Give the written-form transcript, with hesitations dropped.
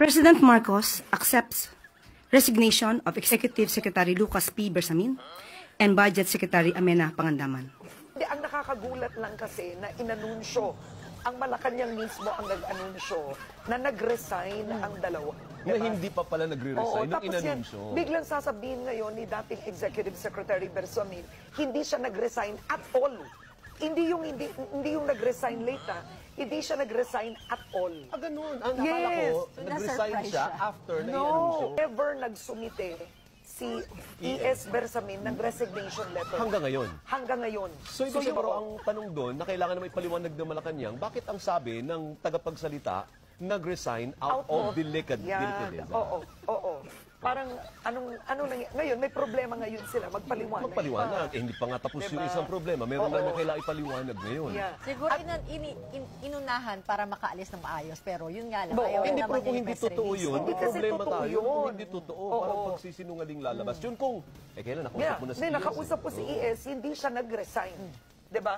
President Marcos accepts resignation of Executive Secretary Lucas P. Bersamin and Budget Secretary Amena Pangandaman. Ang nakakagulat lang kasi na inanunsyo, ang Malacanang mismo ang nag-anunsyo na nag-resign ang dalawa. Na hindi pa pala nagre-resign nung inanunsyo. Biglang sasabihin ngayon ni dating Executive Secretary Bersamin, hindi siya nag-resign at all. Hindi yung nag-resign late, hindi siya nag-resign at all. Ganun. Ang akala ko, nag-resign siya after na inanunsyo. Never nagsumite si E.S. Bersamin ng resignation letter. Hanggang ngayon. Hanggang ngayon. So, siguro ang tanong doon, na kailangan na may paliwanag ng Malacanang, bakit ang sabi ng tagapagsalita, nag-resign out of delicadeza? Oo. Parang, ngayon, may problema ngayon sila, magpaliwanag. Magpaliwanag. Hindi pa nga tapos yung isang problema. Meron na kailangan ipaliwanag ngayon. Yeah. Siguro inunahan para makaalis ng maayos, pero yun nga lang, ayaw Hindi, naman pero kung yung hindi press totoo release. yun, Hindi kasi problema totoo tayo. yun. Kung hindi totoo, parang pagsisinungaling lalabas. Yun kung, kailan nakausap mo na si nakausap ko si E.S., hindi siya nag-resign. Diba?